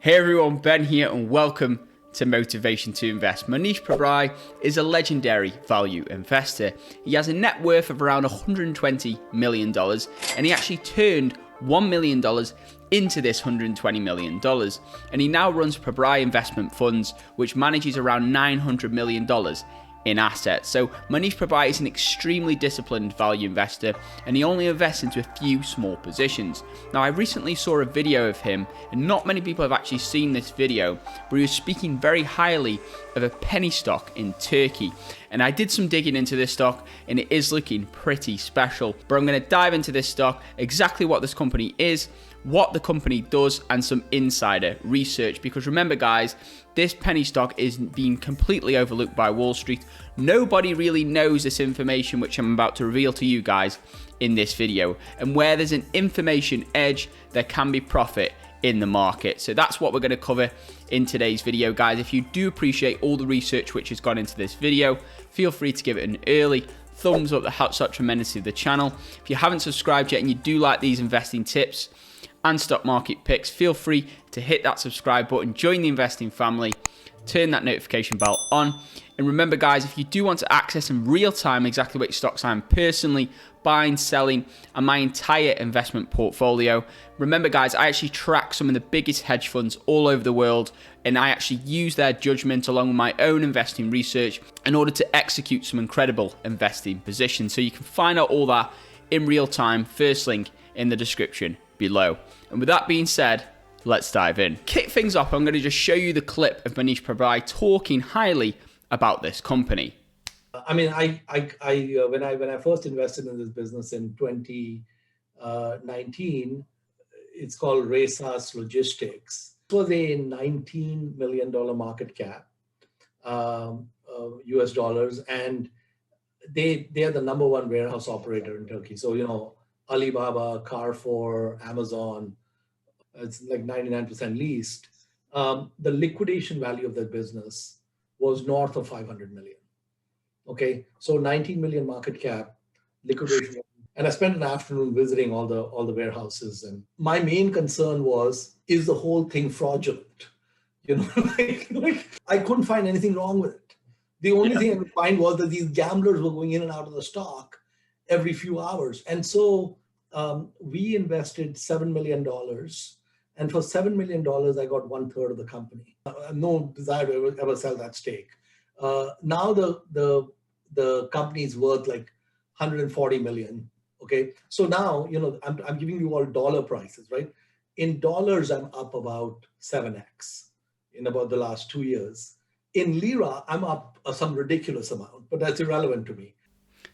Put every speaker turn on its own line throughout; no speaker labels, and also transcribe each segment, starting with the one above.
Hey everyone, Ben here and welcome to Motivation to Invest. Mohnish Pabrai is a legendary value investor. He has a net worth of around $120 million and he actually turned $1 million into this $120 million. And he now runs Pabrai Investment Funds, which manages around $900 million in assets. So Mohnish Pabrai is an extremely disciplined value investor and he only invests into a few small positions. Now I recently saw a video of him and not many people have actually seen this video where he was speaking very highly of a penny stock in Turkey. And I did some digging into this stock and it is looking pretty special. But I'm going to dive into this stock, exactly what this company is, what the company does, and some insider research. Because remember guys, this penny stock is being completely overlooked by Wall Street. Nobody really knows this information which I'm about to reveal to you guys in this video. And where there's an information edge, there can be profit in the market. So that's what we're going to cover in today's video, guys. If you do appreciate all the research which has gone into this video, feel free to give it an early thumbs up. That helps out tremendously the channel. If you haven't subscribed yet and you do like these investing tips and stock market picks, feel free to hit that subscribe button, join the investing family, turn that notification bell on. And remember guys, if you do want to access in real time exactly which stocks I'm personally buying, selling, and my entire investment portfolio, remember guys, I actually track some of the biggest hedge funds all over the world and I actually use their judgment along with my own investing research in order to execute some incredible investing positions. So you can find out all that in real time, first link in the description below. And with that being said, let's dive in. Kick things off, I'm going to just show you the clip of Mohnish Pabrai talking highly about this company.
I mean, when I first invested in this business in 2019, it's called Resas Logistics. It was a $19 million market cap, US dollars, and they are the number one warehouse operator in Turkey. So, you know, Alibaba, Carrefour, Amazon, it's like 99% leased. The liquidation value of that business was north of 500 million. Okay, so 19 million market cap, liquidation. And I spent an afternoon visiting all the warehouses. And my main concern was, is the whole thing fraudulent? You know, like I couldn't find anything wrong with it. The only thing I could find was that these gamblers were going in and out of the stock every few hours. And so we invested $7 million. And for $7 million, I got 1/3 of the company. No desire to ever sell that stake. Now the company is worth like 140 million. Okay, so now you know I'm giving you all dollar prices, right? In dollars, I'm up about 7x in about the last 2 years. In lira, I'm up some ridiculous amount, but that's irrelevant to me.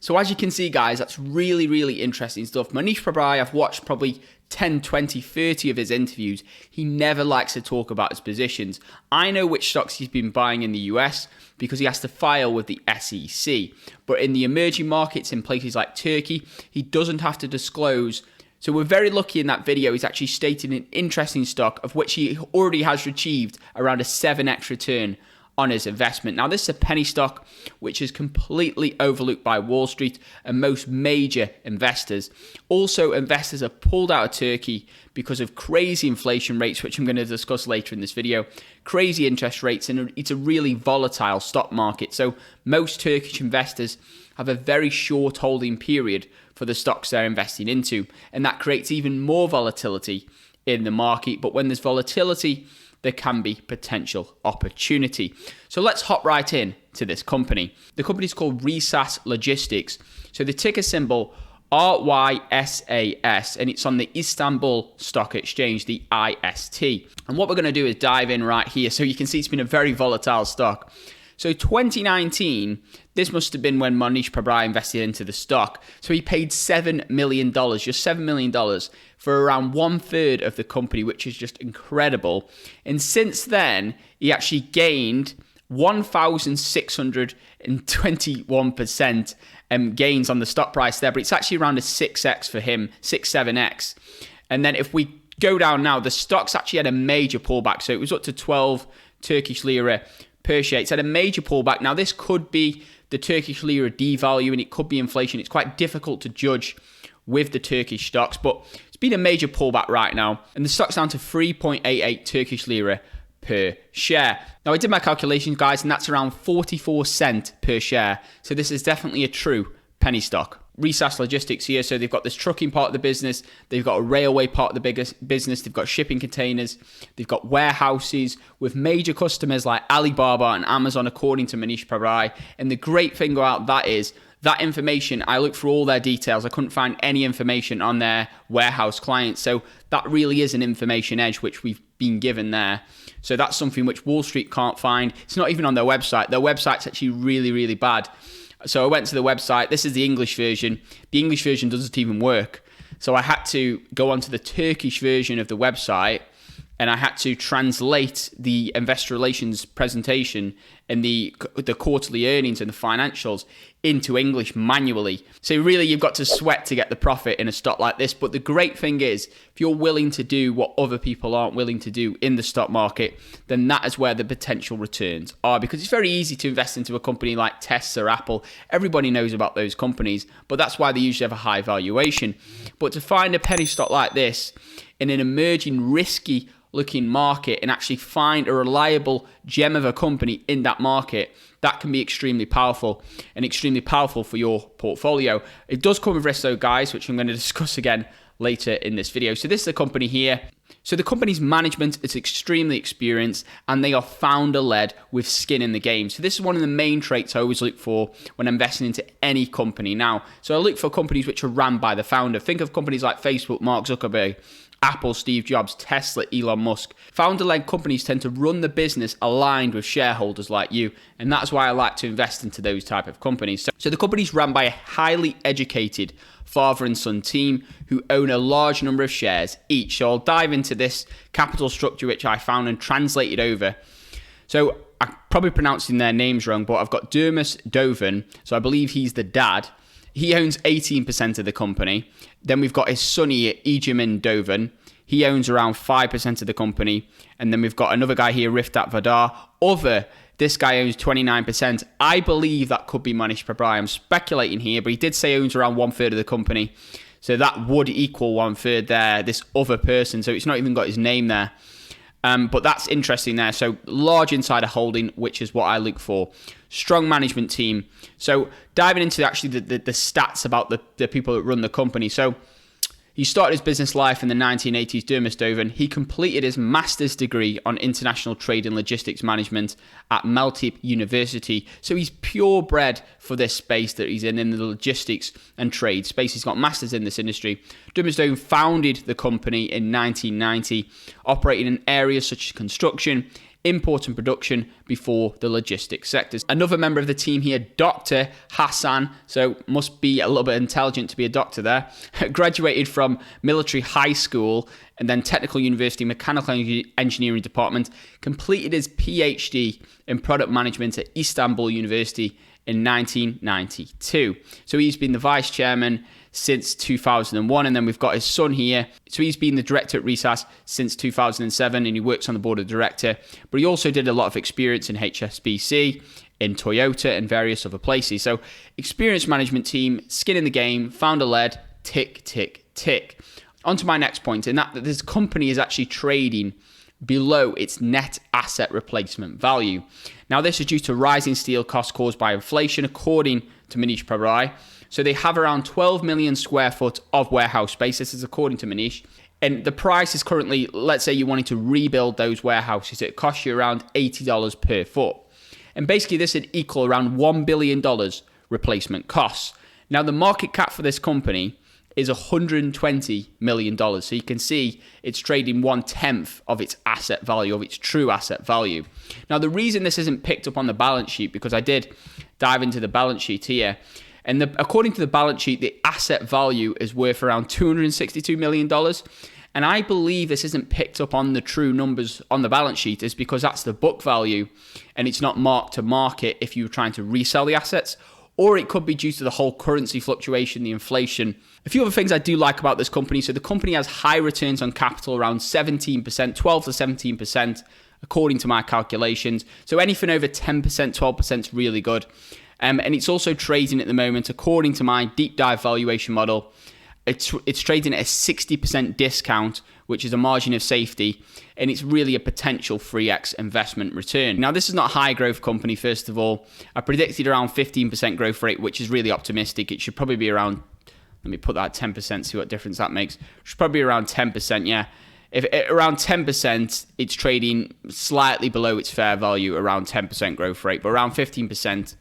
So as you can see guys, that's really, really interesting stuff. Mohnish Pabrai, I've watched probably 10, 20, 30 of his interviews. He never likes to talk about his positions. I know which stocks he's been buying in the US because he has to file with the SEC. But in the emerging markets in places like Turkey, he doesn't have to disclose. So we're very lucky in that video, he's actually stated an interesting stock of which he already has achieved around a 7x return on his investment. Now this is a penny stock which is completely overlooked by Wall Street and most major investors. Also, investors have pulled out of Turkey because of crazy inflation rates, which I'm going to discuss later in this video, crazy interest rates, and it's a really volatile stock market. So most Turkish investors have a very short holding period for the stocks they're investing into, and that creates even more volatility in the market. But when there's volatility, there can be potential opportunity. So let's hop right in to this company. The company is called Resas Logistics. So the ticker symbol RYSAS, and it's on the Istanbul Stock Exchange, the IST. And what we're going to do is dive in right here. So you can see it's been a very volatile stock. So 2019, this must have been when Mohnish Pabrai invested into the stock. So he paid $7 million, just $7 million for around 1/3 of the company, which is just incredible. And since then, he actually gained 1,621% gains on the stock price there. But it's actually around a 6x for him, 7x. And then if we go down now, the stock's actually had a major pullback. So it was up to 12 Turkish lira per share. It's had a major pullback. Now this could be the Turkish lira devaluing, it could be inflation. It's quite difficult to judge with the Turkish stocks, but it's been a major pullback right now, and the stock's down to 3.88 Turkish lira per share. Now, I did my calculations, guys, and that's around 44 cents per share. So this is definitely a true penny stock. Resource Logistics here, so they've got this trucking part of the business, they've got a railway part of the biggest business, they've got shipping containers, they've got warehouses with major customers like Alibaba and Amazon, according to Mohnish Pabrai. And the great thing about that is that information, I looked through all their details, I couldn't find any information on their warehouse clients. So that really is an information edge which we've been given there. So that's something which Wall Street can't find. It's not even on their website. Their website's actually really, really bad. So I went to the website. This is the English version. The English version doesn't even work. So I had to go onto the Turkish version of the website, and I had to translate the investor relations presentation and the quarterly earnings and the financials into English manually. So really, you've got to sweat to get the profit in a stock like this. But the great thing is, if you're willing to do what other people aren't willing to do in the stock market, then that is where the potential returns are. Because it's very easy to invest into a company like Tesla or Apple. Everybody knows about those companies, but that's why they usually have a high valuation. But to find a penny stock like this in an emerging, risky looking market and actually find a reliable gem of a company in that market, that can be extremely powerful and extremely powerful for your portfolio. It does come with risk though, guys, which I'm going to discuss again later in this video. So this is the company here. So the company's management is extremely experienced and they are founder-led with skin in the game. So this is one of the main traits I always look for when investing into any company now. So I look for companies which are run by the founder. Think of companies like Facebook, Mark Zuckerberg, Apple, Steve Jobs, Tesla, Elon Musk. Founder-led companies tend to run the business aligned with shareholders like you, and that's why I like to invest into those type of companies. So the company's run by a highly educated father and son team who own a large number of shares each. So I'll dive into this capital structure which I found and translated over. So I'm probably pronouncing their names wrong, but I've got Durmus Doven, so I believe he's the dad. He owns 18% of the company. Then we've got his son here, Egemen Doven. He owns around 5% of the company. And then we've got another guy here, Rifat Vadar. This guy owns 29%. I believe that could be Mohnish Pabrai. I'm speculating here, but he did say he owns around 1/3 of the company. So that would equal 1/3 there, this other person. So it's not even got his name there. But that's interesting there. So large insider holding, which is what I look for. Strong management team. So diving into actually the stats about the people that run the company. So he started his business life in the 1980s, Durmus Doven. He completed his master's degree on international trade and logistics management at Maltip University. So he's purebred for this space that he's in the logistics and trade space. He's got masters in this industry. Durmus Doven founded the company in 1990, operating in areas such as construction, import and production before the logistics sectors. Another member of the team here, Dr. Hassan, so must be a little bit intelligent to be a doctor there, graduated from military high school and then Technical University Mechanical Engineering Department, completed his PhD in product management at Istanbul University in 1992. So he's been the vice chairman since 2001, and then we've got his son here. So he's been the director at Resource since 2007, and he works on the board of director. But he also did a lot of experience in HSBC, in Toyota, and various other places. So experienced management team, skin in the game, founder-led, tick, tick, tick. On to my next point, and that this company is actually trading below its net asset replacement value. Now, this is due to rising steel costs caused by inflation, according to Mohnish Pabrai. So they have around 12 million square foot of warehouse space. This is according to Mohnish. And the price is currently, let's say you wanted to rebuild those warehouses, it costs you around $80 per foot. And basically this would equal around $1 billion replacement costs. Now the market cap for this company is $120 million. So you can see it's trading 1/10 of its asset value, of its true asset value. Now the reason this isn't picked up on the balance sheet, because I did dive into the balance sheet here, and according to the balance sheet, the asset value is worth around $262 million. And I believe this isn't picked up on the true numbers on the balance sheet is because that's the book value and it's not marked to market if you're trying to resell the assets. Or it could be due to the whole currency fluctuation, the inflation. A few other things I do like about this company. So the company has high returns on capital, around 17%, 12 to 17%, according to my calculations. So anything over 10%, 12% is really good. And it's also trading at the moment, according to my deep dive valuation model, It's trading at a 60% discount, which is a margin of safety, and it's really a potential 3x investment return. Now, this is not a high growth company, first of all. I predicted around 15% growth rate, which is really optimistic. It should probably be around, let me put that at 10%, see what difference that makes. It should probably be around 10%, yeah. If around 10%, it's trading slightly below its fair value, around 10% growth rate, but around 15%,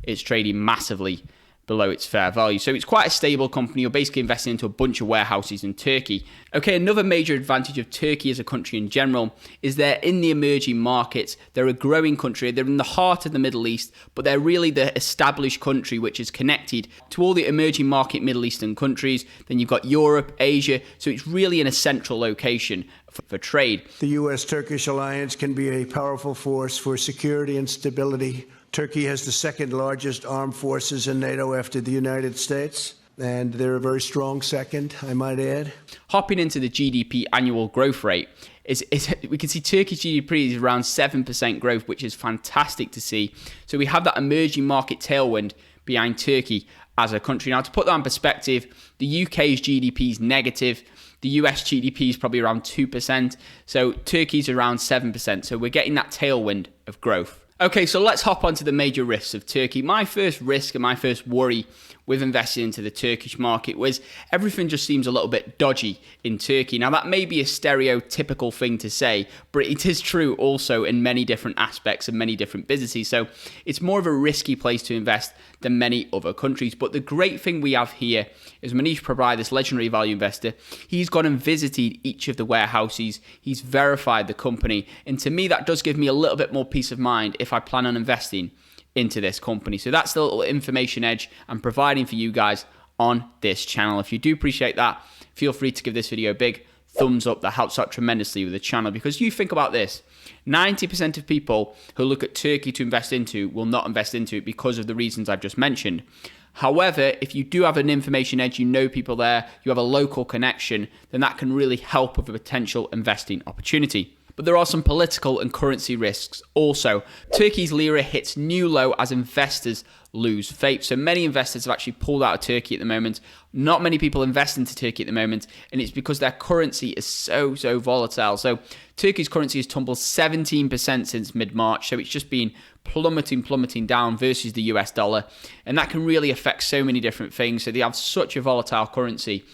it's trading massively below its fair value. So it's quite a stable company. You're basically investing into a bunch of warehouses in Turkey. Okay, another major advantage of Turkey as a country in general is they're in the emerging markets. They're a growing country. They're in the heart of the Middle East, but they're really the established country which is connected to all the emerging market Middle Eastern countries. Then you've got Europe, Asia. So it's really in a central location for trade.
The U.S.-Turkish alliance can be a powerful force for security and stability. Turkey has the second largest armed forces in NATO after the United States, and they're a very strong second, I might add.
Hopping into the GDP annual growth rate, we can see Turkey's GDP is around 7% growth, which is fantastic to see. So we have that emerging market tailwind behind Turkey as a country. Now, to put that in perspective, the UK's GDP is negative. The US GDP is probably around 2%. So Turkey's around 7%. So we're getting that tailwind of growth. Okay, so let's hop onto the major risks of Turkey. My first risk and my first worry with investing into the Turkish market was everything just seems a little bit dodgy in Turkey. Now, that may be a stereotypical thing to say, but it is true also in many different aspects and many different businesses. So it's more of a risky place to invest than many other countries. But the great thing we have here is Mohnish Pabrai, this legendary value investor, he's gone and visited each of the warehouses. He's verified the company. And to me, that does give me a little bit more peace of mind if I plan on investing into this company. So that's the little information edge I'm providing for you guys on this channel. If you do appreciate that, feel free to give this video a big thumbs up. That helps out tremendously with the channel, because you think about this, 90% of people who look at Turkey to invest into will not invest into it because of the reasons I've just mentioned. However, if you do have an information edge, you know people there, you have a local connection, then that can really help with a potential investing opportunity. But there are some political and currency risks also. Turkey's lira hits new low as investors lose faith. So many investors have actually pulled out of Turkey at the moment. Not many people invest into Turkey at the moment, and it's because their currency is so volatile. So Turkey's currency has tumbled 17% since mid-March. So it's just been plummeting down versus the US dollar. And that can really affect so many different things. So they have such a volatile currency.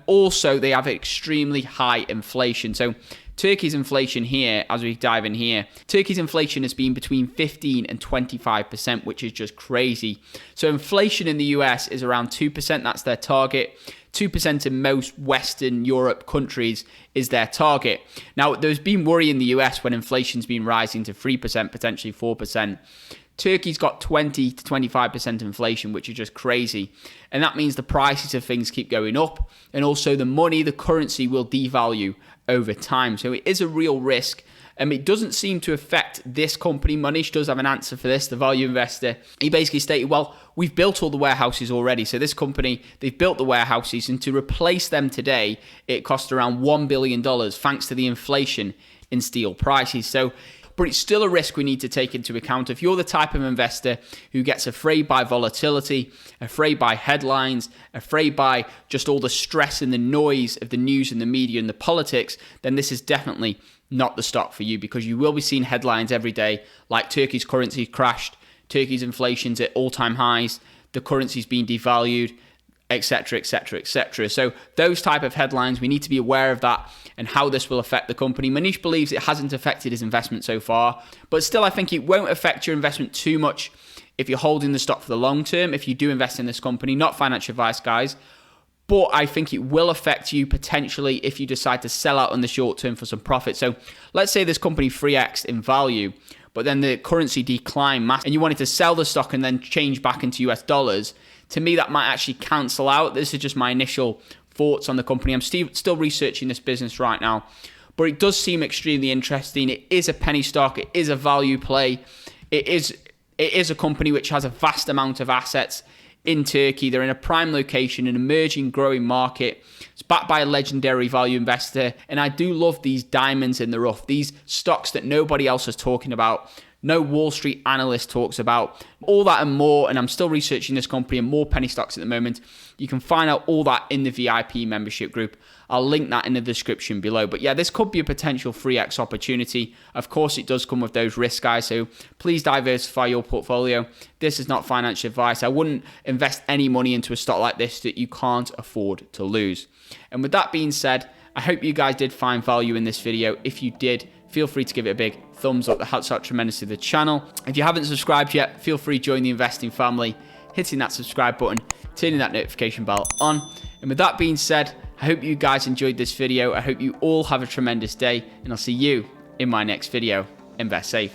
Also, they have extremely high inflation. So Turkey's inflation here, as we dive in here, Turkey's inflation has been between 15 and 25%, which is just crazy. So inflation in the US is around 2%. That's their target. 2% in most Western Europe countries is their target. Now, there's been worry in the US when inflation's been rising to 3%, potentially 4%. Turkey's got 20 to 25% inflation, which is just crazy. And that means the prices of things keep going up. And also the money, the currency will devalue over time. So it is a real risk. It doesn't seem to affect this company. Mohnish does have an answer for this, the value investor. He basically stated, well, we've built all the warehouses already. So this company, they've built the warehouses, and to replace them today, it cost around $1 billion thanks to the inflation in steel prices. But it's still a risk we need to take into account. If you're the type of investor who gets afraid by volatility, afraid by headlines, afraid by just all the stress and the noise of the news and the media and the politics, then this is definitely not the stock for you, because you will be seeing headlines every day like Turkey's currency crashed, Turkey's inflation's at all-time highs, the currency's being devalued, etc., etc., etc. So those type of headlines, we need to be aware of that and how this will affect the company. Mohnish believes it hasn't affected his investment so far, but still I think it won't affect your investment too much if you're holding the stock for the long term, if you do invest in this company. Not financial advice, guys, but I think it will affect you potentially if you decide to sell out in the short term for some profit. So let's say this company 3x in value, but then the currency declined massively and you wanted to sell the stock and then change back into US dollars. To me, that might actually cancel out. This is just my initial thoughts on the company. I'm still researching this business right now, but it does seem extremely interesting. It is a penny stock. It is a value play. It is a company which has a vast amount of assets in Turkey. They're in a prime location, an emerging, growing market. It's backed by a legendary value investor, and I do love these diamonds in the rough, these stocks that nobody else is talking about. no Wall Street analyst talks about. All that and more, and I'm still researching this company and more penny stocks at the moment. You can find out all that in the VIP membership group. I'll link that in the description below. But yeah, this could be a potential 3x opportunity. Of course, it does come with those risks, guys, so please diversify your portfolio. This is not financial advice. I wouldn't invest any money into a stock like this that you can't afford to lose. And with that being said, I hope you guys did find value in this video. If you did, feel free to give it a big thumbs up. That helps out tremendously the channel. If you haven't subscribed yet, feel free to join the investing family, hitting that subscribe button, turning that notification bell on. And with that being said, I hope you guys enjoyed this video. I hope you all have a tremendous day, and I'll see you in my next video. Invest safe.